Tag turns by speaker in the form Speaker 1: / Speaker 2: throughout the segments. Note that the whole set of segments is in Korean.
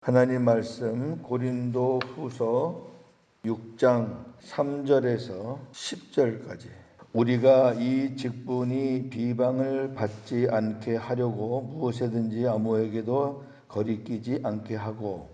Speaker 1: 하나님 말씀 고린도 후서 6장 3절에서 10절까지 우리가 이 직분이 비방을 받지 않게 하려고 무엇이든지 아무에게도 거리끼지 않게 하고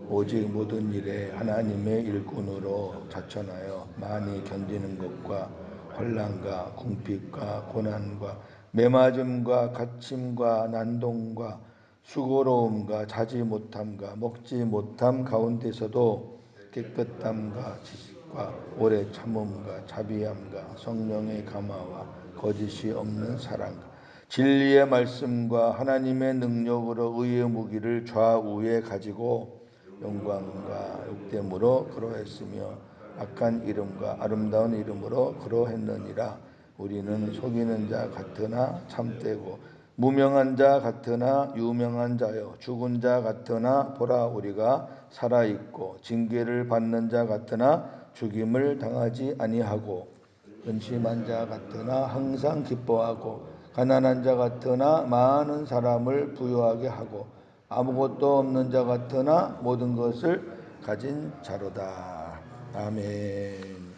Speaker 1: 오직 모든 일에 하나님의 일꾼으로 자천하여 많이 견디는 것과 환난과 궁핍과 고난과 매맞음과 갇힘과 난동과 수고로움과 자지 못함과 먹지 못함 가운데서도 깨끗함과 지식과 오래 참음과 자비함과 성령의 감화와 거짓이 없는 사랑과 진리의 말씀과 하나님의 능력으로 의의 무기를 좌우에 가지고 영광과 욕됨으로 그러했으며 악한 이름과 아름다운 이름으로 그러했느니라. 우리는 속이는 자 같으나 참되고 무명한 자 같으나 유명한 자여 죽은 자 같으나 보라 우리가 살아있고 징계를 받는 자 같으나 죽임을 당하지 아니하고 근심한 자 같으나 항상 기뻐하고 가난한 자 같으나 많은 사람을 부유하게 하고 아무것도 없는 자 같으나 모든 것을 가진 자로다. 아멘.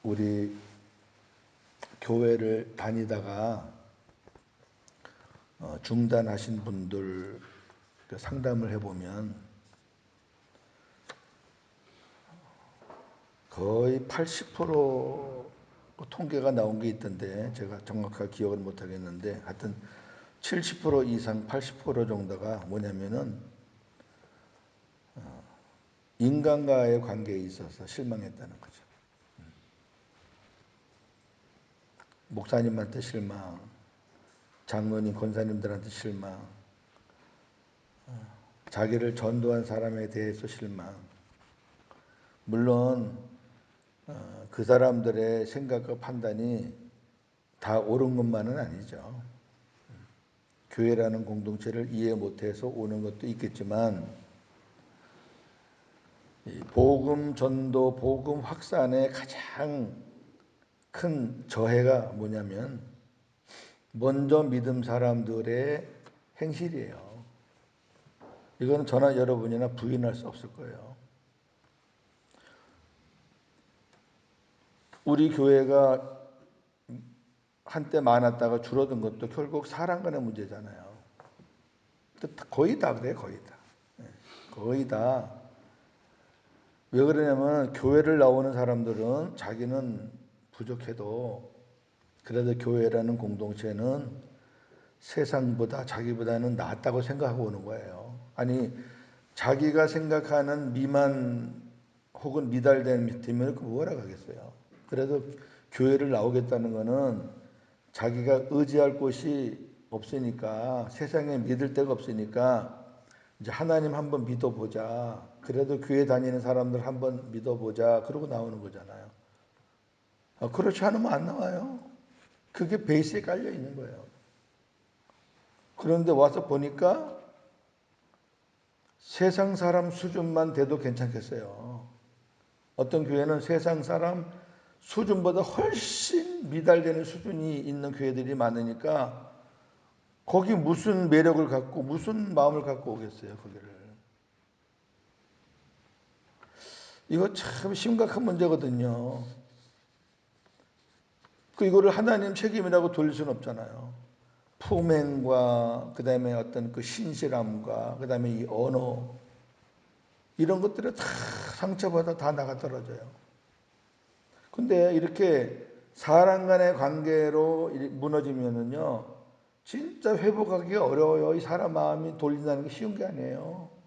Speaker 1: 우리 교회를 다니다가 중단하신 분들 상담을 해보면 거의 80% 통계가 나온 게 있던데 제가 정확하게 기억을 못하겠는데 하여튼 70% 이상 80% 정도가 뭐냐면은 인간과의 관계에 있어서 실망했다는 거죠. 목사님한테 실망, 장로님, 권사님들한테 실망, 자기를 전도한 사람에 대해서 실망. 물론 그 사람들의 생각과 판단이 다 옳은 것만은 아니죠. 교회라는 공동체를 이해 못해서 오는 것도 있겠지만 복음 전도, 복음 확산의 가장 큰 저해가 뭐냐면 먼저 믿음 사람들의 행실이에요. 이건 저나 여러분이나 부인할 수 없을 거예요. 우리 교회가 한때 많았다가 줄어든 것도 결국 사람 간의 문제잖아요. 거의 다 그래요. 거의 다. 거의 다. 왜 그러냐면 교회를 나오는 사람들은 자기는 부족해도 그래도 교회라는 공동체는 세상보다 자기보다는 낫다고 생각하고 오는 거예요. 아니 자기가 생각하는 미만 혹은 미달된 밑이면 뭐라 하겠어요. 그래도 교회를 나오겠다는 거는 자기가 의지할 곳이 없으니까 세상에 믿을 데가 없으니까 이제 하나님 한번 믿어보자. 그래도 교회 다니는 사람들 한번 믿어보자. 그러고 나오는 거잖아요. 그렇지 않으면 안 나와요. 그게 베이스에 깔려 있는 거예요. 그런데 와서 보니까 세상 사람 수준만 돼도 괜찮겠어요. 어떤 교회는 세상 사람 수준보다 훨씬 미달되는 수준이 있는 교회들이 많으니까 거기 무슨 매력을 갖고 무슨 마음을 갖고 오겠어요, 거기를. 이거 참 심각한 문제거든요. 이거를 하나님 책임이라고 돌릴 수는 없잖아요. 품행과 그다음에 어떤 그 신실함과 그다음에 이 언어 이런 것들을 다 상처받아 다 나가 떨어져요. 근데 이렇게 사람 간의 관계로 무너지면은요, 진짜 회복하기 어려워요. 이 사람 마음이 돌린다는 게 쉬운 게 아니에요.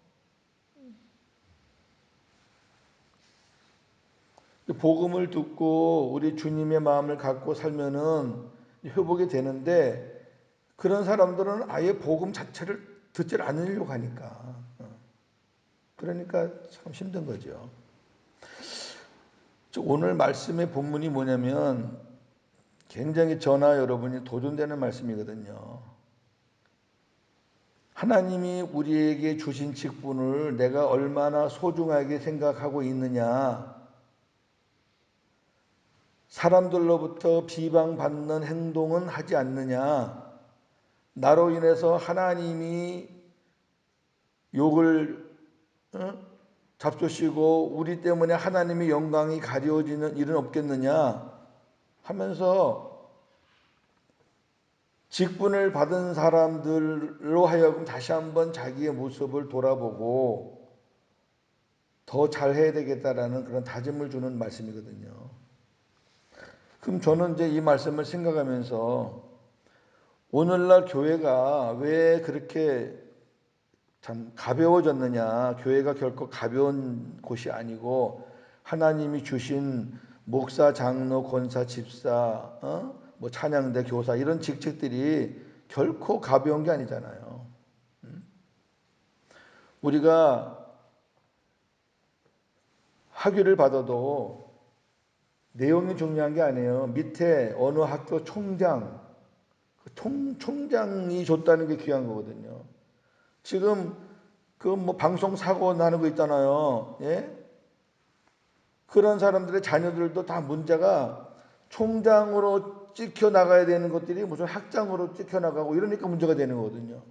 Speaker 1: 복음을 듣고 우리 주님의 마음을 갖고 살면은 회복이 되는데 그런 사람들은 아예 복음 자체를 듣질 않으려고 하니까. 그러니까 참 힘든 거죠. 오늘 말씀의 본문이 뭐냐면 굉장히 저나 여러분이 도전되는 말씀이거든요. 하나님이 우리에게 주신 직분을 내가 얼마나 소중하게 생각하고 있느냐. 사람들로부터 비방받는 행동은 하지 않느냐. 나로 인해서 하나님이 욕을 잡수시고 우리 때문에 하나님의 영광이 가려지는 일은 없겠느냐 하면서 직분을 받은 사람들로 하여금 다시 한번 자기의 모습을 돌아보고 더 잘해야 되겠다라는 그런 다짐을 주는 말씀이거든요. 그럼 저는 이제 이 말씀을 생각하면서 오늘날 교회가 왜 그렇게 참 가벼워졌느냐. 교회가 결코 가벼운 곳이 아니고 하나님이 주신 목사, 장로, 권사, 집사, 뭐 찬양대, 교사 이런 직책들이 결코 가벼운 게 아니잖아요. 우리가 학위를 받아도 내용이 중요한 게 아니에요. 밑에 어느 학교 총장, 총장이 줬다는 게 귀한 거거든요. 지금 그 뭐 방송 사고 나는 거 있잖아요. 예? 그런 사람들의 자녀들도 다 문제가 총장으로 찍혀 나가야 되는 것들이 무슨 학장으로 찍혀 나가고 이러니까 문제가 되는 거거든요.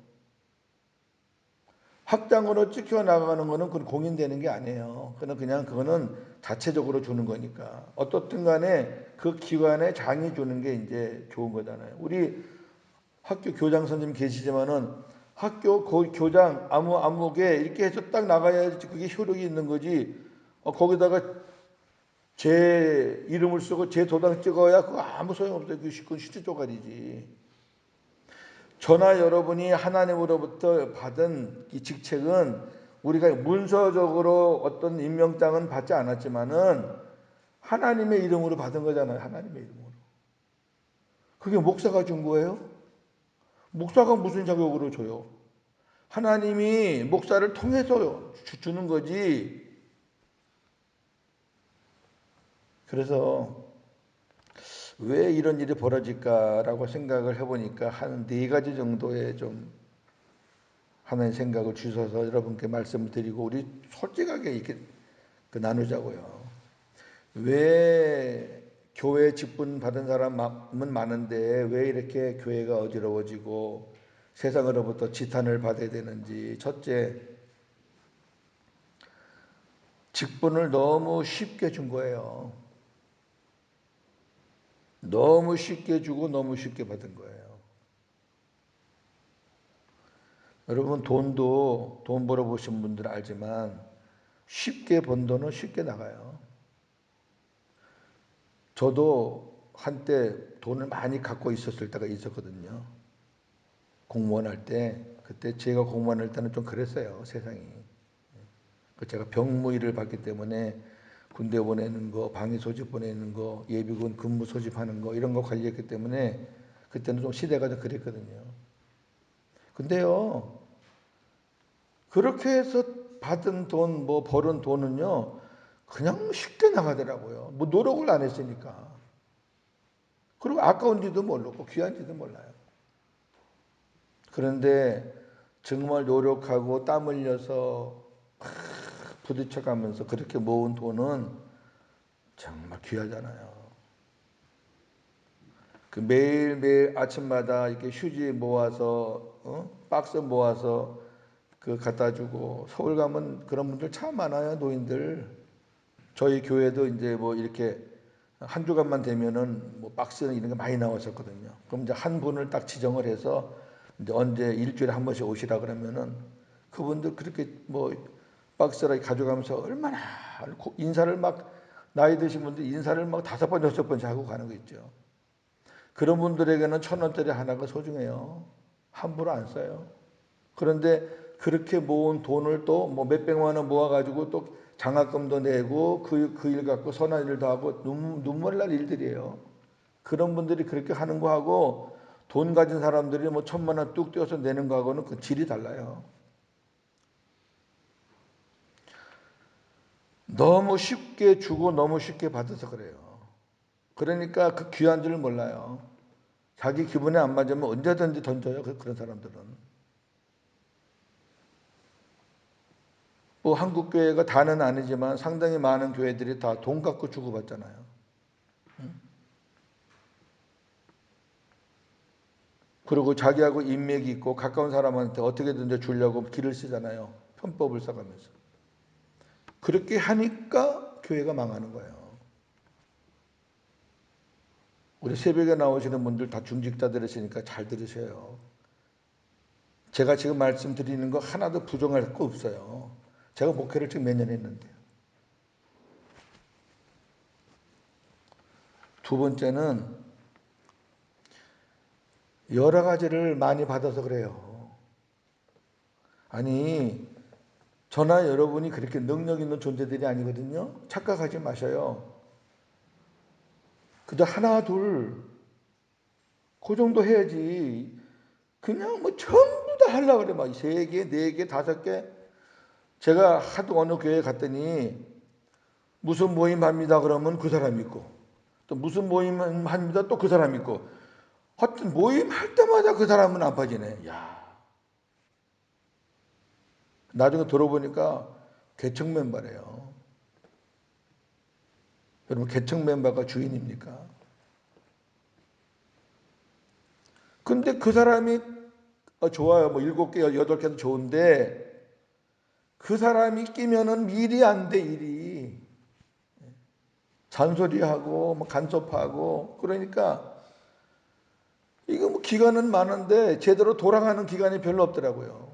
Speaker 1: 학장으로 찍혀 나가는 거는 그건 공인되는 게 아니에요. 그냥 그거는 자체적으로 주는 거니까. 어떻든 간에 그 기관에 장이 주는 게 이제 좋은 거잖아요. 우리 학교 교장 선생님 계시지만은 학교 교장 아무개 이렇게 해서 딱 나가야지 그게 효력이 있는 거지. 거기다가 제 이름을 쓰고 제 도장 찍어야 그거 아무 소용없어요. 그건 시대 쪼가리지. 저나 여러분이 하나님으로부터 받은 이 직책은 우리가 문서적으로 어떤 임명장은 받지 않았지만은 하나님의 이름으로 받은 거잖아요. 하나님의 이름으로. 그게 목사가 준 거예요? 목사가 무슨 자격으로 줘요? 하나님이 목사를 통해서 주는 거지. 그래서 왜 이런 일이 벌어질까라고 생각을 해보니까 한 네 가지 정도의 좀 하나의 생각을 주셔서 여러분께 말씀을 드리고 우리 솔직하게 이렇게 나누자고요. 왜 교회 직분 받은 사람은 많은데 왜 이렇게 교회가 어지러워지고 세상으로부터 지탄을 받아야 되는지. 첫째, 직분을 너무 쉽게 준 거예요. 너무 쉽게 주고 너무 쉽게 받은 거예요. 여러분 돈 벌어보신 분들 알지만 쉽게 번 돈은 쉽게 나가요. 저도 한때 돈을 많이 갖고 있었을 때가 있었거든요. 공무원 할 때. 그때 제가 공무원 할 때는 좀 그랬어요. 세상이. 제가 병무 일을 받기 때문에 군대 보내는 거, 방위 소집 보내는 거, 예비군 근무 소집하는 거 이런 거 관리했기 때문에 그때는 좀 시대가 좀 그랬거든요. 근데요. 그렇게 해서 받은 돈, 뭐 벌은 돈은요. 그냥 쉽게 나가더라고요. 뭐 노력을 안 했으니까. 그리고 아까운지도 모르고 귀한지도 몰라요. 그런데 정말 노력하고 땀 흘려서 부딪혀가면서 그렇게 모은 돈은 정말 귀하잖아요. 그 매일매일 아침마다 이렇게 휴지 모아서 박스 모아서 그 갖다 주고 서울 가면 그런 분들 참 많아요. 노인들. 저희 교회도 이제 뭐 이렇게 한 주간만 되면은 뭐 박스 이런 게 많이 나왔었거든요. 그럼 이제 한 분을 딱 지정을 해서 이제 언제 일주일에 한 번씩 오시라 그러면은 그분들 그렇게 뭐 박스를 가져가면서 얼마나 인사를 막 나이 드신 분들 인사를 막 5번 6번씩 하고 가는 거 있죠. 그런 분들에게는 1,000원짜리 하나가 소중해요. 함부로 안 써요. 그런데 그렇게 모은 돈을 또 뭐 몇백만 원 모아가지고 또 장학금도 내고 그 일 갖고 선한 일도 하고 눈물 날 일들이에요. 그런 분들이 그렇게 하는 거하고 돈 가진 사람들이 뭐 1,000만 원 뚝 떼어서 내는 거하고는 그 질이 달라요. 너무 쉽게 주고 너무 쉽게 받아서 그래요. 그러니까 그 귀한 줄 몰라요. 자기 기분에 안 맞으면 언제든지 던져요. 그런 사람들은. 뭐 한국 교회가 다는 아니지만 상당히 많은 교회들이 다 돈 갖고 주고받잖아요. 그리고 자기하고 인맥이 있고 가까운 사람한테 어떻게든 주려고 길을 쓰잖아요. 편법을 써가면서. 그렇게 하니까 교회가 망하는 거예요. 우리 새벽에 나오시는 분들 다 중직자들이시니까 잘 들으셔요. 제가 지금 말씀드리는 거 하나도 부정할 거 없어요. 제가 목회를 지금 몇 년 했는데요. 두 번째는 여러 가지를 많이 받아서 그래요. 아니, 저나 여러분이 그렇게 능력 있는 존재들이 아니거든요. 착각하지 마셔요. 그저 하나, 둘, 그 정도 해야지. 그냥 뭐 전부 다 하려고 그래. 막 세 개, 네 개, 다섯 개. 제가 하도 어느 교회 갔더니 무슨 모임 합니다 그러면 그 사람 있고, 또 무슨 모임 합니다 또 그 사람 있고, 하여튼 모임 할 때마다 그 사람은 안 빠지네. 야, 나중에 들어보니까 개척 멤버래요. 여러분, 개척 멤버가 주인입니까? 근데 그 사람이 좋아요. 뭐 7개, 8개도 좋은데 그 사람이 끼면은 일이 안 돼, 일이. 잔소리하고 뭐 간섭하고. 그러니까 이거 뭐 기간은 많은데 제대로 돌아가는 기간이 별로 없더라고요.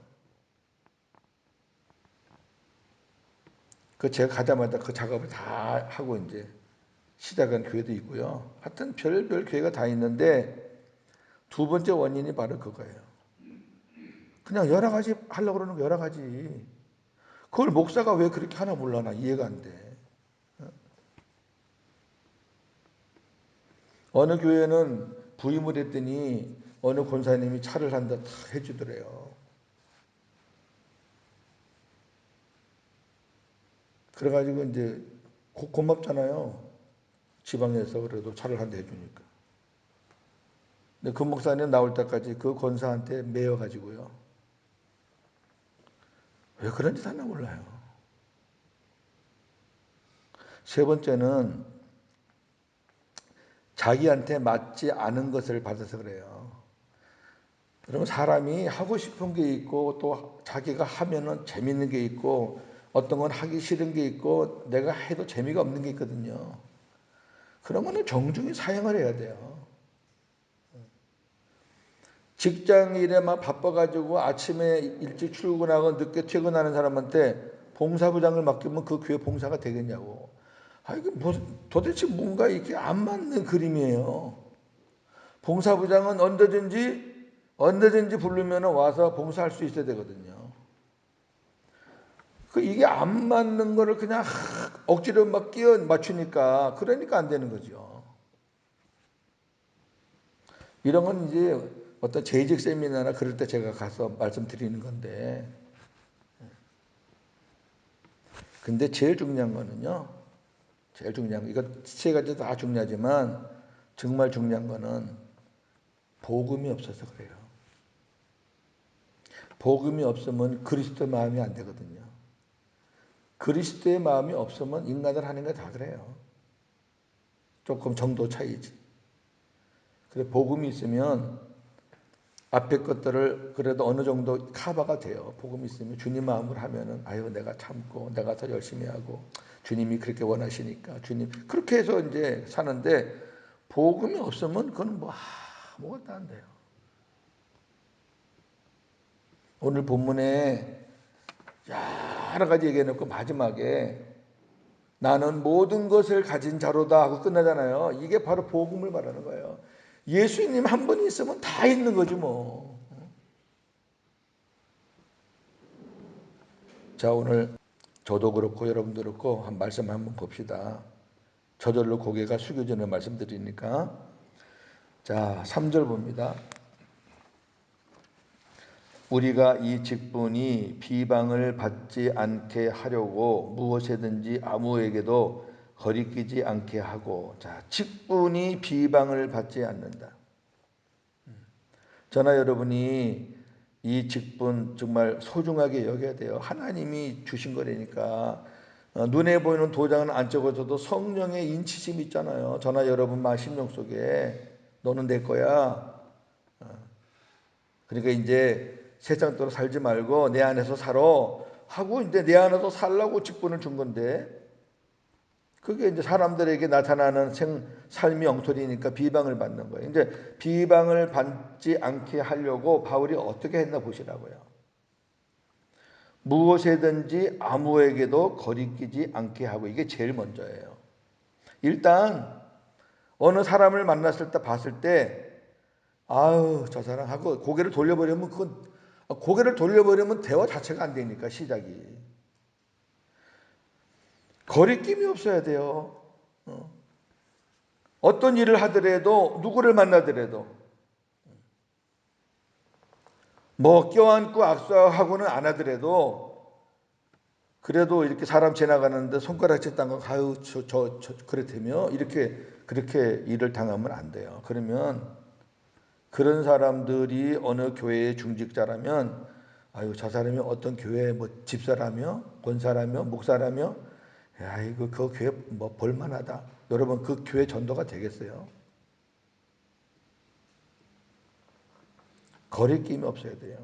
Speaker 1: 그 제가 가자마자 그 작업을 다 하고 이제 시작한 교회도 있고요. 하여튼 별별 교회가 다 있는데 두 번째 원인이 바로 그거예요. 그냥 여러 가지 하려고 그러는 거 여러 가지. 그걸 목사가 왜 그렇게 하나 몰라 나 이해가 안 돼. 어느 교회는 부임을 했더니 어느 권사님이 차를 한 대 다 해주더래요. 그래가지고 이제 고맙잖아요. 지방에서 그래도 차를 한 대 해주니까. 근데 그 목사님 나올 때까지 그 권사한테 매여가지고요. 왜 그런지 하나 몰라요. 세 번째는 자기한테 맞지 않은 것을 받아서 그래요. 여러분, 사람이 하고 싶은 게 있고 또 자기가 하면은 재밌는 게 있고 어떤 건 하기 싫은 게 있고 내가 해도 재미가 없는 게 있거든요. 그러면은 정중히 사용을 해야 돼요. 직장 일에만 바빠가지고 아침에 일찍 출근하고 늦게 퇴근하는 사람한테 봉사부장을 맡기면 그 교회 봉사가 되겠냐고. 아, 이게 도대체 뭔가 이렇게 안 맞는 그림이에요. 봉사부장은 언제든지 부르면 와서 봉사할 수 있어야 되거든요. 이게 안 맞는 거를 그냥 억지로 막 끼워 맞추니까 그러니까 안 되는 거죠. 이런 건 이제 어떤 재직 세미나나 그럴 때 제가 가서 말씀드리는 건데, 근데 제일 중요한 거는요. 제일 중요한 거, 이거 세 가지 다 중요하지만 정말 중요한 거는 복음이 없어서 그래요. 복음이 없으면 그리스도 마음이 안 되거든요. 그리스도의 마음이 없으면 인간을 하는 게 다 그래요. 조금 정도 차이지. 그래 복음이 있으면 앞에 것들을 그래도 어느 정도 커버가 돼요. 복음이 있으면 주님 마음을 하면은 아유 내가 참고 내가 더 열심히 하고 주님이 그렇게 원하시니까 주님 그렇게 해서 이제 사는데 복음이 없으면 그건 뭐 아무것도 안 돼요. 오늘 본문에 여러 가지 얘기해놓고 마지막에 나는 모든 것을 가진 자로다 하고 끝나잖아요. 이게 바로 복음을 말하는 거예요. 예수님 한 분이 있으면 다 있는 거지 뭐. 자, 오늘 저도 그렇고 여러분도 그렇고 한 말씀 한번 봅시다. 저절로 고개가 숙여지는 말씀드리니까. 자, 3절 봅니다. 우리가 이 직분이 비방을 받지 않게 하려고 무엇이든지 아무에게도 거리끼지 않게 하고. 자, 직분이 비방을 받지 않는다. 저나 여러분이 이 직분 정말 소중하게 여겨야 돼요. 하나님이 주신 거라니까. 눈에 보이는 도장은 안 적어져도 성령의 인치심이 있잖아요. 저나 여러분 심령 속에 너는 내 거야. 그러니까 이제 세상 대로 살지 말고 내 안에서 살아. 하고 이제 내 안에서 살라고 직분을 준 건데, 그게 이제 사람들에게 나타나는 삶이 엉터리니까 비방을 받는 거예요. 이제 비방을 받지 않게 하려고 바울이 어떻게 했나 보시라고요. 무엇에든지 아무에게도 거리끼지 않게 하고, 이게 제일 먼저예요. 일단 어느 사람을 만났을 때 봤을 때 아유 저 사람하고 고개를 돌려버리면 대화 자체가 안 되니까 시작이. 거리낌이 없어야 돼요. 어떤 일을 하더라도 누구를 만나더라도 뭐 껴안고 악수하고는 안 하더라도 그래도 이렇게 사람 지나가는데 손가락질 딴 거 아유 저 그렇다며 이렇게 그렇게 일을 당하면 안 돼요. 그러면 그런 사람들이 어느 교회의 중직자라면 아유 저 사람이 어떤 교회 뭐 집사라며 권사라며 목사라며 야 이거 그 교회 뭐 볼만하다. 여러분 그 교회 전도가 되겠어요? 거리낌이 없어야 돼요.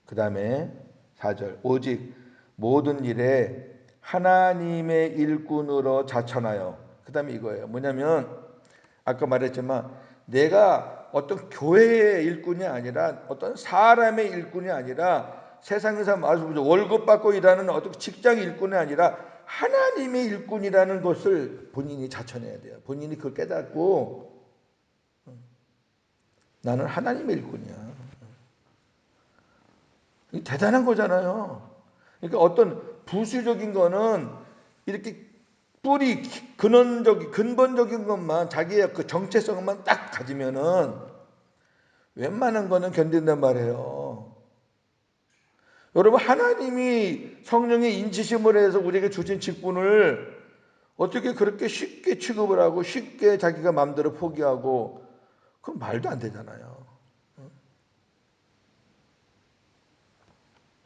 Speaker 1: 그 다음에 4절 오직 모든 일에 하나님의 일꾼으로 자천하여, 그 다음에 이거예요. 뭐냐면 아까 말했지만 내가 어떤 교회의 일꾼이 아니라 어떤 사람의 일꾼이 아니라 세상에서 월급 받고 일하는 어떤 직장 일꾼이 아니라 하나님의 일꾼이라는 것을 본인이 자천해야 돼요. 본인이 그걸 깨닫고 나는 하나님의 일꾼이야. 대단한 거잖아요. 그러니까 어떤 부수적인 거는 이렇게 뿌리 근본적인 것만 자기의 그 정체성만 딱 가지면은 웬만한 거는 견딘단 말이에요. 여러분 하나님이 성령의 인치심을 해서 우리에게 주신 직분을 어떻게 그렇게 쉽게 취급을 하고 쉽게 자기가 마음대로 포기하고, 그건 말도 안 되잖아요.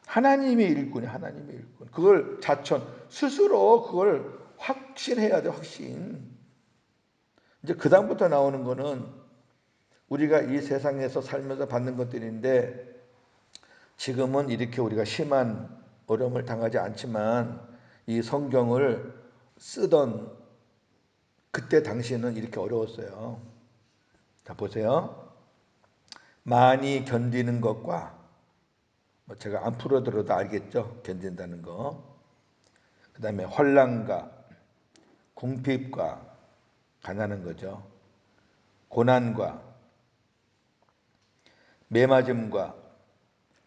Speaker 1: 하나님의 일꾼이 하나님의 일꾼. 그걸 스스로 그걸 확신해야 돼, 확신. 이제 그다음부터 나오는 거는 우리가 이 세상에서 살면서 받는 것들인데, 지금은 이렇게 우리가 심한 어려움을 당하지 않지만 이 성경을 쓰던 그때 당시에는 이렇게 어려웠어요. 자, 보세요. 많이 견디는 것과, 제가 안 풀어들어도 알겠죠? 견딘다는 거. 그 다음에 환난과 궁핍과, 가난한 거죠. 고난과 매맞음과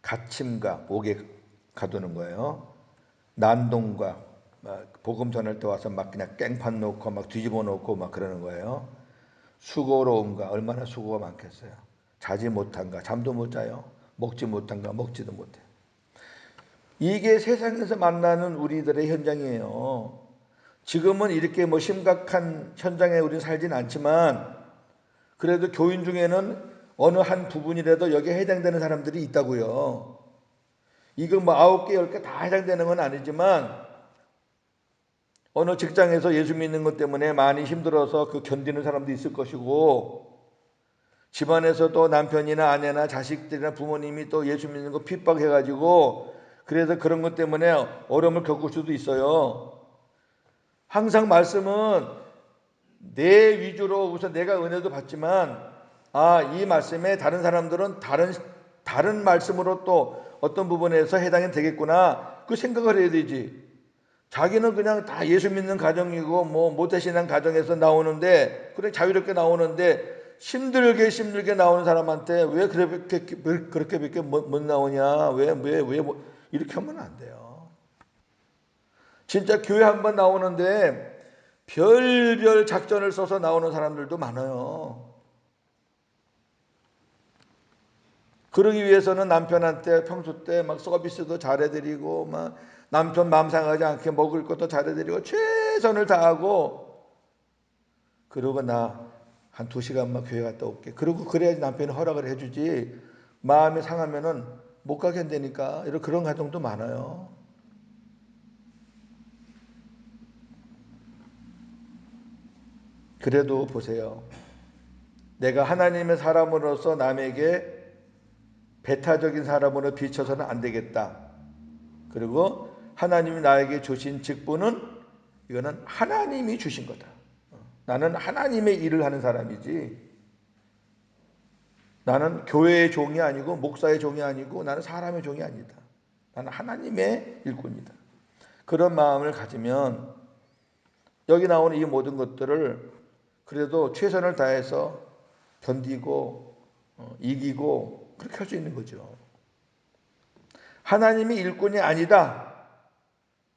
Speaker 1: 갇힘과, 옥에 가두는 거예요. 난동과, 복음 전할 때 와서 막 그냥 깽판 놓고 막 뒤집어 놓고 막 그러는 거예요. 수고로움과, 얼마나 수고가 많겠어요. 자지 못한가, 잠도 못 자요. 먹지 못한가, 먹지도 못해. 이게 세상에서 만나는 우리들의 현장이에요. 지금은 이렇게 뭐 심각한 현장에 우리는 살진 않지만 그래도 교인 중에는 어느 한 부분이라도 여기에 해당되는 사람들이 있다고요. 이거 뭐 9개, 10개 다 해당되는 건 아니지만 어느 직장에서 예수 믿는 것 때문에 많이 힘들어서 그 견디는 사람도 있을 것이고, 집안에서 또 남편이나 아내나 자식들이나 부모님이 또 예수 믿는 거 핍박해가지고 그래서 그런 것 때문에 어려움을 겪을 수도 있어요. 항상 말씀은 내 위주로 우선 내가 은혜도 받지만 이 말씀에 다른 사람들은 다른 말씀으로 또 어떤 부분에서 해당이 되겠구나, 그 생각을 해야 되지. 자기는 그냥 다 예수 믿는 가정이고 뭐 모태신앙 가정에서 나오는데 그래 자유롭게 나오는데 힘들게 나오는 사람한테 왜 그렇게밖에 못 나오냐, 왜 이렇게 하면 안 돼요. 진짜 교회 한번 나오는데 별별 작전을 써서 나오는 사람들도 많아요. 그러기 위해서는 남편한테 평소 때 막 서비스도 잘해드리고 막 남편 마음 상하지 않게 먹을 것도 잘해드리고 최선을 다하고, 그러고 나 한 2시간만 교회 갔다 올게. 그러고 그래야지 남편이 허락을 해주지. 마음이 상하면은 못 가게 한다니까. 이런 그런 가정도 많아요. 그래도 보세요. 내가 하나님의 사람으로서 남에게 배타적인 사람으로 비춰서는 안 되겠다. 그리고 하나님이 나에게 주신 직분은 이거는 하나님이 주신 거다. 나는 하나님의 일을 하는 사람이지 나는 교회의 종이 아니고 목사의 종이 아니고 나는 사람의 종이 아니다. 나는 하나님의 일꾼이다. 그런 마음을 가지면 여기 나오는 이 모든 것들을 그래도 최선을 다해서 견디고 이기고 그렇게 할 수 있는 거죠. 하나님이 일꾼이 아니다.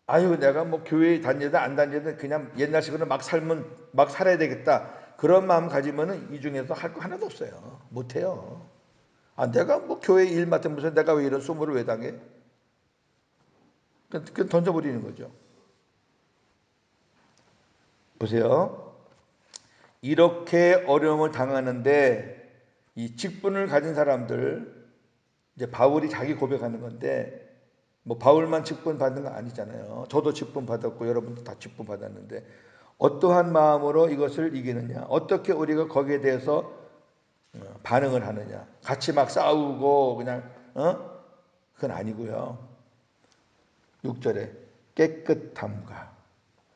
Speaker 1: 아유 내가 뭐 교회 다니든 안 다니든 그냥 옛날식으로 막 살아야 되겠다. 그런 마음 가지면은 이 중에서 할 거 하나도 없어요. 못 해요. 아 내가 뭐 교회 일 맡으면서 내가 왜 이런 수모를 왜 당해? 그건 던져버리는 거죠. 보세요. 이렇게 어려움을 당하는데 이 직분을 가진 사람들 이제 바울이 자기 고백하는 건데 뭐 바울만 직분 받은 거 아니잖아요. 저도 직분 받았고 여러분도 다 직분 받았는데 어떠한 마음으로 이것을 이기느냐? 어떻게 우리가 거기에 대해서 반응을 하느냐? 같이 막 싸우고 그냥 그건 아니고요. 6절에 깨끗함과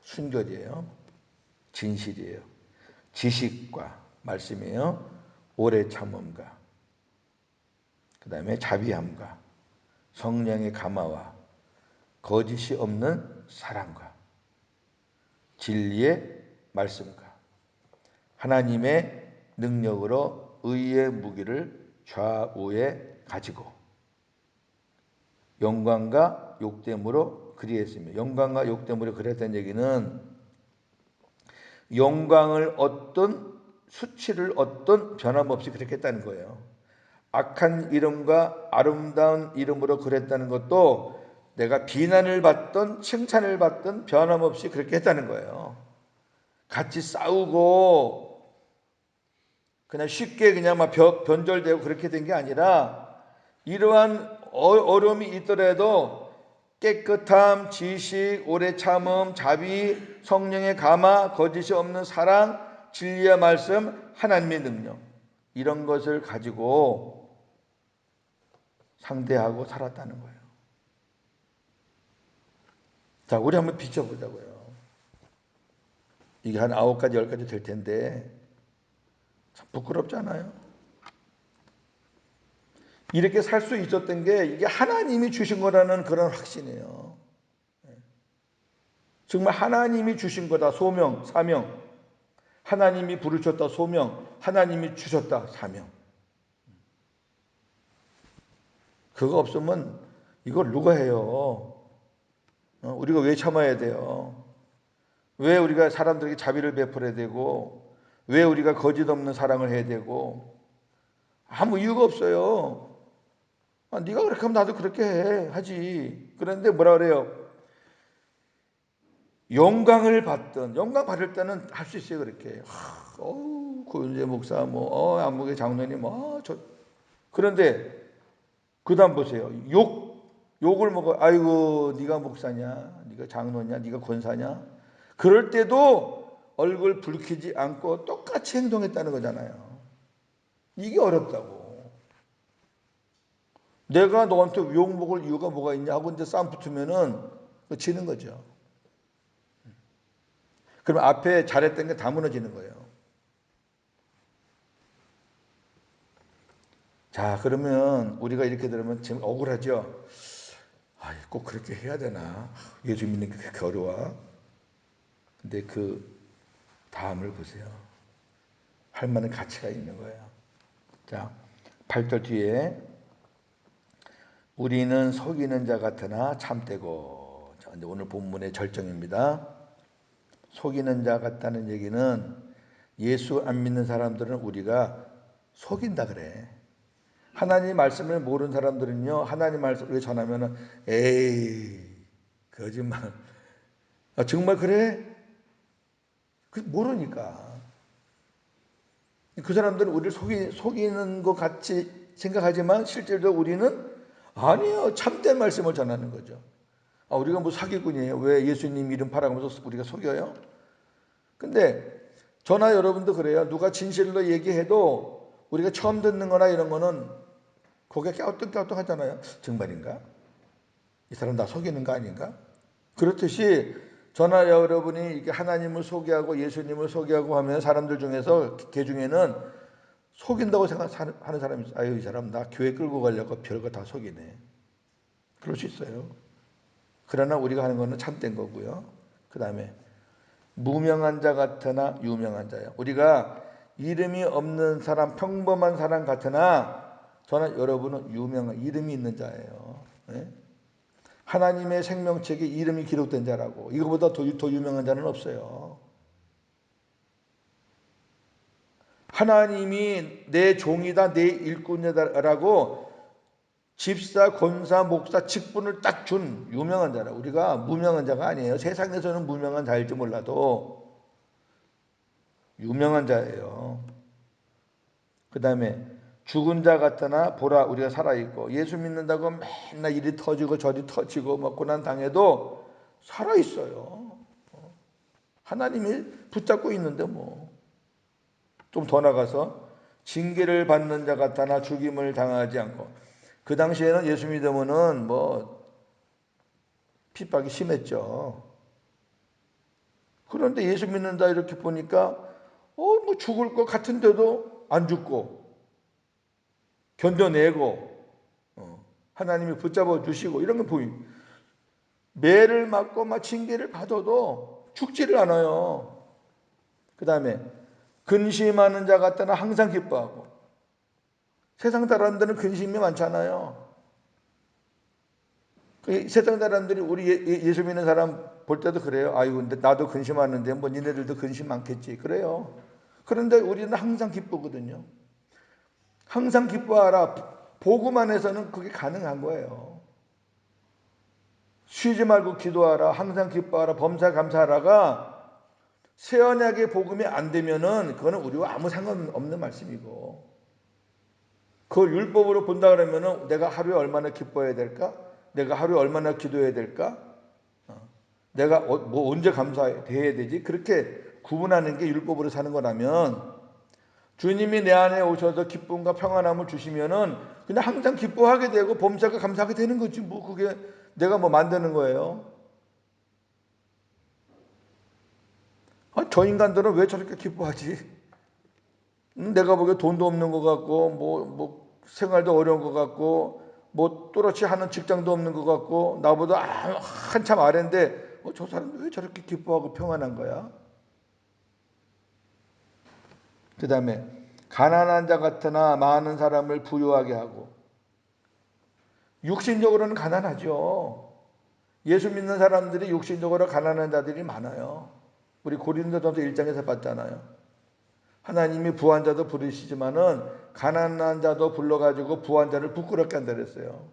Speaker 1: 순결이에요. 진실이에요. 지식과 말씀이에요. 오래 참음과 그 다음에 자비함과 성령의 감화와 거짓이 없는 사랑과 진리의 말씀과 하나님의 능력으로 의의 무기를 좌우에 가지고 영광과 욕됨으로 그리했으며 영광과 욕됨으로 그랬다는 얘기는 영광을 얻든 수치를 얻든 변함없이 그렇게 했다는 거예요. 악한 이름과 아름다운 이름으로 그랬다는 것도 내가 비난을 받든 칭찬을 받든 변함없이 그렇게 했다는 거예요. 같이 싸우고 그냥 쉽게 그냥 막 변절되고 그렇게 된 게 아니라 이러한 어려움이 있더라도 깨끗함, 지식, 오래 참음, 자비, 성령의 감화, 거짓이 없는 사랑, 진리의 말씀, 하나님의 능력 이런 것을 가지고 상대하고 살았다는 거예요. 자, 우리 한번 비춰보자고요. 이게 한 9가지, 10가지 될 텐데 참 부끄럽잖아요. 이렇게 살 수 있었던 게 이게 하나님이 주신 거라는 그런 확신이에요. 정말 하나님이 주신 거다. 소명, 사명. 하나님이 부르셨다. 소명. 하나님이 주셨다. 사명. 그거 없으면 이걸 누가 해요? 우리가 왜 참아야 돼요? 왜 우리가 사람들에게 자비를 베풀어야 되고 왜 우리가 거짓 없는 사랑을 해야 되고 아무 이유가 없어요. 네가 그렇게 하면 나도 그렇게 하지. 그런데 뭐라 그래요? 영광을 받든 영광 받을 때는 할 수 있어요. 그렇게 고윤재 목사 안목의 장로님 그런데 그 다음 보세요. 욕을 먹어. 아이고 네가 목사냐 네가 장로냐 네가 권사냐 그럴 때도 얼굴 붉히지 않고 똑같이 행동했다는 거잖아요. 이게 어렵다고. 내가 너한테 욕 먹을 이유가 뭐가 있냐 하고 이제 싸움 붙으면은 지는 거죠. 그럼 앞에 잘했던 게 다 무너지는 거예요. 자, 그러면 우리가 이렇게 들으면 지금 억울하죠? 꼭 그렇게 해야 되나? 예수 믿는 게 그렇게 어려워? 근데 그 다음을 보세요. 할 만한 가치가 있는 거예요. 자, 8절 뒤에 우리는 속이는 자 같으나 참되고. 자, 오늘 본문의 절정입니다. 속이는 자 같다는 얘기는 예수 안 믿는 사람들은 우리가 속인다 그래. 하나님 말씀을 모르는 사람들은요, 하나님 말씀을 전하면은, 에이, 거짓말. 정말 그래? 모르니까. 그 사람들은 우리를 속이는 것 같이 생각하지만 실제로 우리는 아니에요. 참된 말씀을 전하는 거죠. 우리가 뭐 사기꾼이에요. 왜 예수님 이름 팔아가면서 우리가 속여요? 근데 저나 여러분도 그래요. 누가 진실로 얘기해도 우리가 처음 듣는 거나 이런 거는 고개 갸우뚱갸우뚱 하잖아요. 정말인가? 이 사람 나 속이는 거 아닌가? 그렇듯이 저나 여러분이 이렇게 하나님을 소개하고 예수님을 소개하고 하면 사람들 중에서 개 중에는 속인다고 생각하는 사람이 있어요. 아유, 이 사람 나 교회 끌고 가려고 별거 다 속이네. 그럴 수 있어요. 그러나 우리가 하는 거는 참된 거고요. 그 다음에 무명한 자 같으나 유명한 자예요. 우리가 이름이 없는 사람, 평범한 사람 같으나 저는 여러분은 유명한 이름이 있는 자예요. 네? 하나님의 생명책에 이름이 기록된 자라고. 이거보다 더 유명한 자는 없어요. 하나님이 내 종이다, 내 일꾼이다라고 집사, 권사, 목사 직분을 딱 준 유명한 자라. 우리가 무명한 자가 아니에요. 세상에서는 무명한 자일지 몰라도 유명한 자예요. 그 다음에 죽은 자 같으나 보라 우리가 살아있고, 예수 믿는다고 맨날 이리 터지고 저리 터지고 막 고난 당해도 살아있어요. 하나님이 붙잡고 있는데 뭐. 좀 더 나가서 징계를 받는 자 같으나 죽임을 당하지 않고. 그 당시에는 예수 믿으면은 뭐 핍박이 심했죠. 그런데 예수 믿는다 이렇게 보니까 뭐 죽을 것 같은데도 안 죽고 견뎌내고 하나님이 붙잡아 주시고 이런 거 보임. 매를 맞고 막 징계를 받아도 죽지를 않아요. 그 다음에 근심하는 자 같다나 항상 기뻐하고. 세상 사람들은 근심이 많잖아요. 세상 사람들이 우리 예수 믿는 사람 볼 때도 그래요. 아유, 근데 나도 근심하는데 뭐 니네들도 근심 많겠지. 그래요. 그런데 우리는 항상 기쁘거든요. 항상 기뻐하라. 복음 안에서는 그게 가능한 거예요. 쉬지 말고 기도하라. 항상 기뻐하라. 범사 감사하라가 새 언약의 복음이 안 되면은 그거는 우리와 아무 상관없는 말씀이고, 그걸 율법으로 본다 그러면은 내가 하루에 얼마나 기뻐해야 될까? 내가 하루에 얼마나 기도해야 될까? 내가 뭐 언제 감사해야 되지? 그렇게 구분하는 게 율법으로 사는 거라면, 주님이 내 안에 오셔서 기쁨과 평안함을 주시면은 그냥 항상 기뻐하게 되고 범사가 감사하게 되는 거지. 뭐 그게 내가 뭐 만드는 거예요. 저 인간들은 왜 저렇게 기뻐하지? 내가 보기에 돈도 없는 것 같고 뭐 생활도 어려운 것 같고 뭐 또렷이 하는 직장도 없는 것 같고 나보다 한참 아래인데 저 사람 왜 저렇게 기뻐하고 평안한 거야? 그 다음에 가난한 자 같으나 많은 사람을 부유하게 하고. 육신적으로는 가난하죠. 예수 믿는 사람들이 육신적으로 가난한 자들이 많아요. 우리 고린도전서 1장에서 봤잖아요. 하나님이 부한 자도 부르시지만은 가난한 자도 불러가지고 부한 자를 부끄럽게 한다 그랬어요.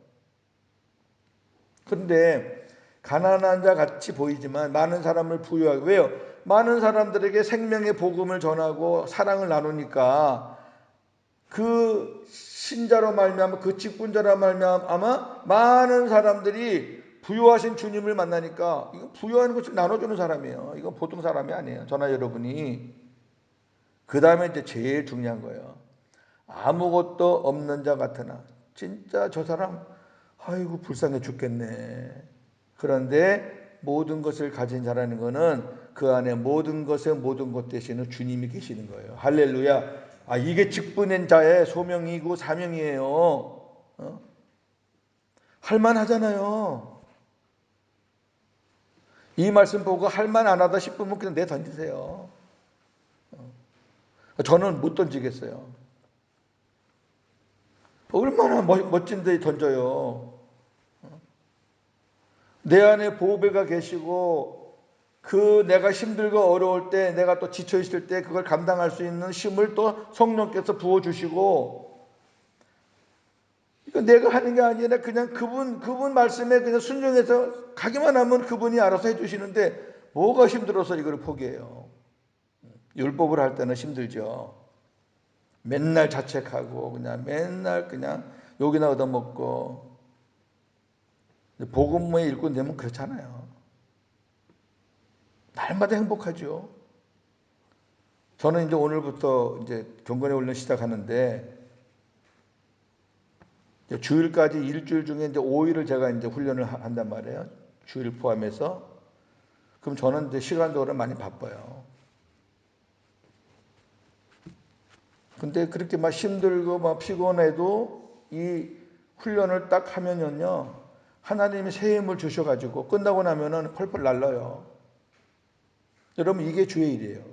Speaker 1: 그런데 가난한 자 같이 보이지만 많은 사람을 부유하게. 왜요? 많은 사람들에게 생명의 복음을 전하고 사랑을 나누니까 그 신자로 말미암아, 그 직분자로 말미암아 아마 많은 사람들이 부유하신 주님을 만나니까, 이거 부유한 것을 나눠주는 사람이에요. 이건 보통 사람이 아니에요. 저나 여러분이. 그 다음에 이제 제일 중요한 거예요. 아무것도 없는 자 같으나. 진짜 저 사람 아이고 불쌍해 죽겠네. 그런데 모든 것을 가진 자라는 것은 그 안에 모든 것의 모든 것 되시는 주님이 계시는 거예요. 할렐루야. 이게 직분인 자의 소명이고 사명이에요. 할만하잖아요. 이 말씀 보고 할만 안 하다 싶으면 그냥 내던지세요. 저는 못 던지겠어요. 얼마나 멋진데 던져요. 내 안에 보배가 계시고 그 내가 힘들고 어려울 때, 내가 또 지쳐 있을 때 그걸 감당할 수 있는 힘을 또 성령께서 부어주시고, 이거 내가 하는 게 아니라 그냥 그분 말씀에 그냥 순종해서 가기만 하면 그분이 알아서 해주시는데 뭐가 힘들어서 이걸 포기해요. 율법을 할 때는 힘들죠. 맨날 자책하고 그냥 맨날 그냥 욕이나 얻어먹고. 복음의 일꾼 되면 그렇잖아요. 날마다 행복하죠. 저는 이제 오늘부터 이제 경건의 훈련 시작하는데 주일까지 일주일 중에 이제 5일을 제가 이제 훈련을 한단 말이에요. 주일 포함해서. 그럼 저는 이제 시간적으로 많이 바빠요. 근데 그렇게 막 힘들고 막 피곤해도 이 훈련을 딱 하면요, 하나님이 새 힘을 주셔가지고 끝나고 나면은 펄펄 날라요. 여러분, 이게 주의 일이에요.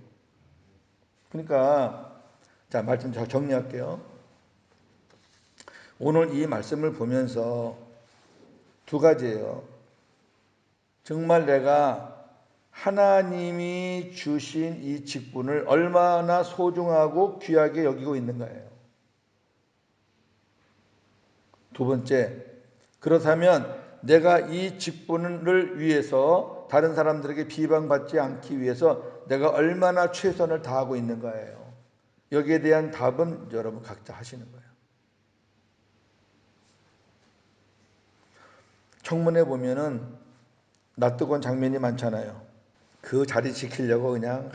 Speaker 1: 그러니까 자, 말씀 잘 정리할게요. 오늘 이 말씀을 보면서 두 가지예요. 정말 내가 하나님이 주신 이 직분을 얼마나 소중하고 귀하게 여기고 있는 거예요. 두 번째, 그렇다면 내가 이 직분을 위해서 다른 사람들에게 비방받지 않기 위해서 내가 얼마나 최선을 다하고 있는 거예요. 여기에 대한 답은 여러분 각자 하시는 거예요. 청문회 보면은 낯뜨거운 장면이 많잖아요. 그 자리 지키려고 그냥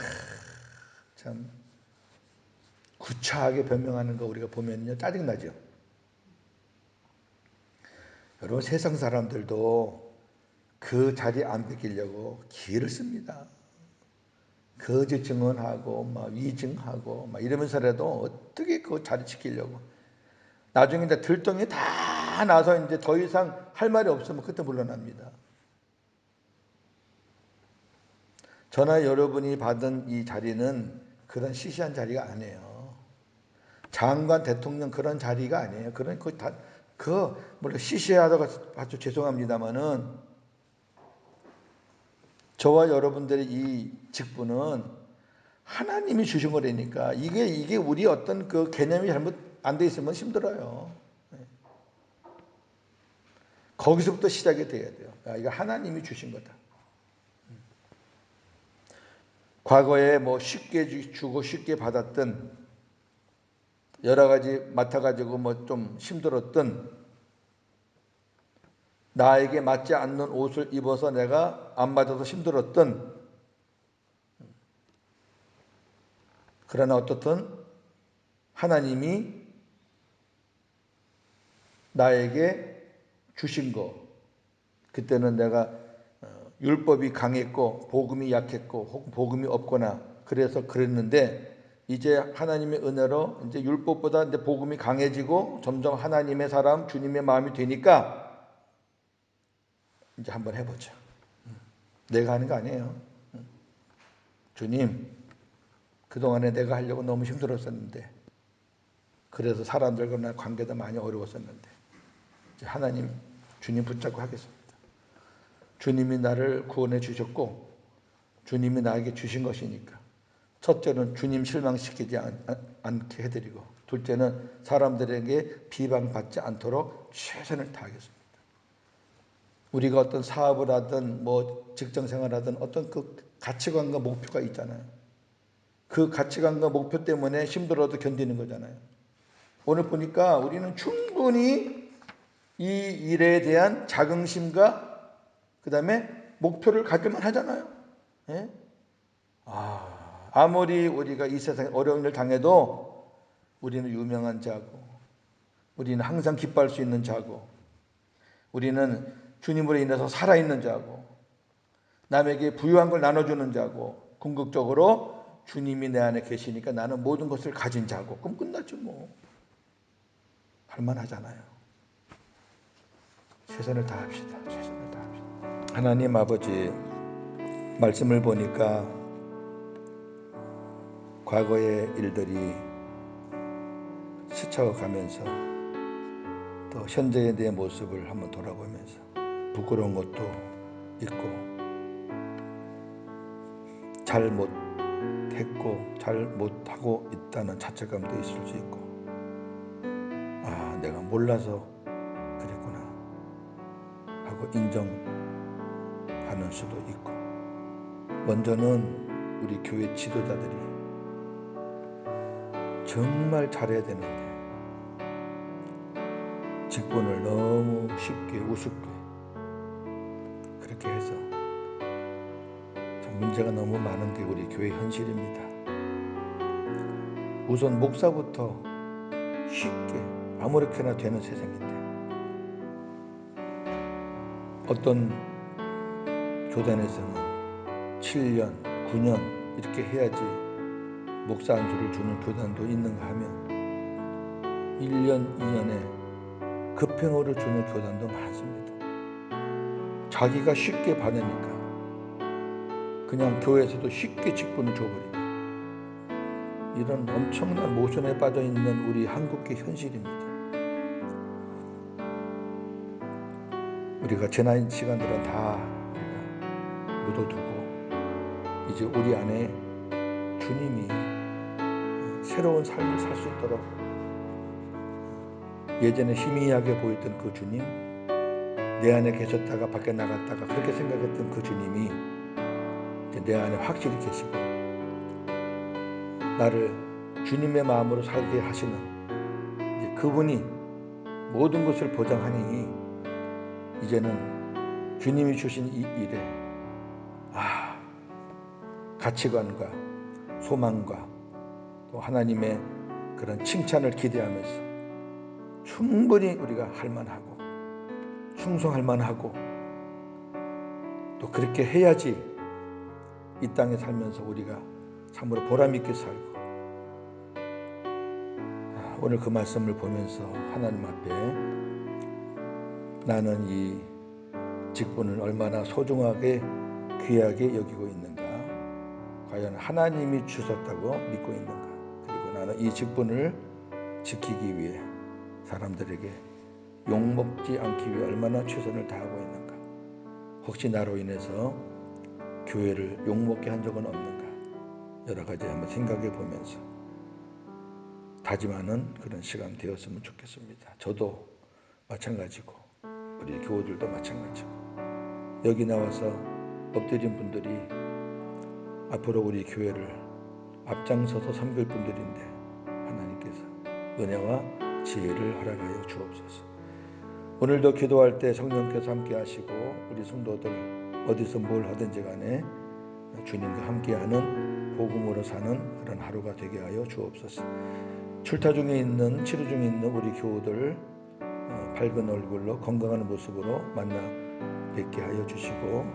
Speaker 1: 참 구차하게 변명하는 거 우리가 보면요, 짜증나죠. 여러분, 세상 사람들도 그 자리 안 뺏기려고 기회를 씁니다. 거짓 증언하고 막 위증하고 막 이러면서라도 어떻게 그 자리 지키려고. 나중에 이제 들통이 다 나서 이제 더 이상 할 말이 없으면 그때 물러납니다. 저나 여러분이 받은 이 자리는 그런 시시한 자리가 아니에요. 장관, 대통령 그런 자리가 아니에요. 그런 물론 시시하다고 아주 죄송합니다만은 저와 여러분들의 이 직분은 하나님이 주신 거라니까. 이게 우리 어떤 그 개념이 잘못 안 돼 있으면 힘들어요. 거기서부터 시작이 돼야 돼요. 이거 하나님이 주신 거다. 과거에 뭐 쉽게 주고 쉽게 받았던 여러 가지 맡아가지고 뭐 좀 힘들었던 나에게 맞지 않는 옷을 입어서 내가 안 맞아서 힘들었던 그러나 어떻든 하나님이 나에게 주신 거 그때는 내가 율법이 강했고 복음이 약했고 혹은 복음이 없거나 그래서 그랬는데 이제 하나님의 은혜로 이제 율법보다 이제 복음이 강해지고 점점 하나님의 사람 주님의 마음이 되니까 이제 한번 해보자. 내가 하는 거 아니에요. 주님, 그동안에 내가 하려고 너무 힘들었었는데 그래서 사람들과 나 관계도 많이 어려웠었는데 이제 하나님 주님 붙잡고 하겠습니다. 주님이 나를 구원해 주셨고 주님이 나에게 주신 것이니까 첫째는 주님 실망시키지 않게 해드리고 둘째는 사람들에게 비방받지 않도록 최선을 다하겠습니다. 우리가 어떤 사업을 하든 뭐 직장생활을 하든 어떤 그 가치관과 목표가 있잖아요. 그 가치관과 목표 때문에 힘들어도 견디는 거잖아요. 오늘 보니까 우리는 충분히 이 일에 대한 자긍심과 그 다음에 목표를 가질만 하잖아요. 예? 아무리 우리가 이 세상에 어려운 일 당해도 우리는 유명한 자고 우리는 항상 기뻐할 수 있는 자고 우리는 주님으로 인해서 살아있는 자고 남에게 부유한 걸 나눠주는 자고 궁극적으로 주님이 내 안에 계시니까 나는 모든 것을 가진 자고 그럼 끝났죠 뭐. 할만하잖아요. 최선을 다합시다. 최선을 다합시다. 하나님 아버지 말씀을 보니까 과거의 일들이 스쳐가면서 또 현재의 내 모습을 한번 돌아보면서 부끄러운 것도 있고 잘 못했고 잘 못하고 있다는 자책감도 있을 수 있고 내가 몰라서 그랬구나 하고 인정하는 수도 있고 먼저는 우리 교회 지도자들이 정말 잘해야 되는데 직분을 너무 쉽게 우습게 그렇게 해서 참 문제가 너무 많은 게 우리 교회 현실입니다. 우선 목사부터 쉽게 아무렇게나 되는 세상인데 어떤 교단에서는 7년, 9년 이렇게 해야지 목사 안수를 주는 교단도 있는가 하면 1년, 2년에 급행으로 주는 교단도 많습니다. 자기가 쉽게 받으니까 그냥 교회에서도 쉽게 직분을 줘버리고, 이런 엄청난 모순에 빠져있는 우리 한국의 현실입니다. 우리가 지난 시간들은 다 우리가 묻어두고 이제 우리 안에 주님이 새로운 삶을 살 수 있도록, 예전에 희미하게 보였던 그 주님, 내 안에 계셨다가 밖에 나갔다가 그렇게 생각했던 그 주님이 이제 내 안에 확실히 계시고 나를 주님의 마음으로 살게 하시는, 이제 그분이 모든 것을 보장하니 이제는 주님이 주신 이 일에 가치관과 소망과 또 하나님의 그런 칭찬을 기대하면서 충분히 우리가 할만하고 충성할 만하고, 또 그렇게 해야지 이 땅에 살면서 우리가 참으로 보람있게 살고, 오늘 그 말씀을 보면서 하나님 앞에 나는 이 직분을 얼마나 소중하게 귀하게 여기고 있는가, 과연 하나님이 주셨다고 믿고 있는가, 그리고 나는 이 직분을 지키기 위해 사람들에게 욕먹지 않기 위해 얼마나 최선을 다하고 있는가, 혹시 나로 인해서 교회를 욕먹게 한 적은 없는가, 여러 가지 한번 생각해 보면서 다짐하는 그런 시간 되었으면 좋겠습니다. 저도 마찬가지고 우리 교우들도 마찬가지고, 여기 나와서 엎드린 분들이 앞으로 우리 교회를 앞장서서 섬길 분들인데 하나님께서 은혜와 지혜를 허락하여 주옵소서. 오늘도 기도할 때 성령께서 함께 하시고 우리 성도들 어디서 뭘 하든지 간에 주님과 함께하는 복음으로 사는 그런 하루가 되게 하여 주옵소서. 출타 중에 있는, 치료 중에 있는 우리 교우들 밝은 얼굴로 건강한 모습으로 만나 뵙게 하여 주시고,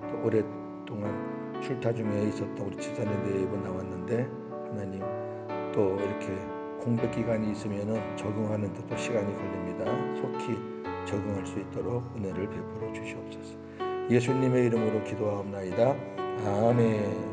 Speaker 1: 또 오랫동안 출타 중에 있었던 우리 지산에 4번 나왔는데 하나님 또 이렇게 공백 기간이 있으면 적응하는 데도 시간이 걸립니다. 속히 적응할 수 있도록 은혜를 베풀어 주시옵소서. 예수님의 이름으로 기도하옵나이다. 아멘.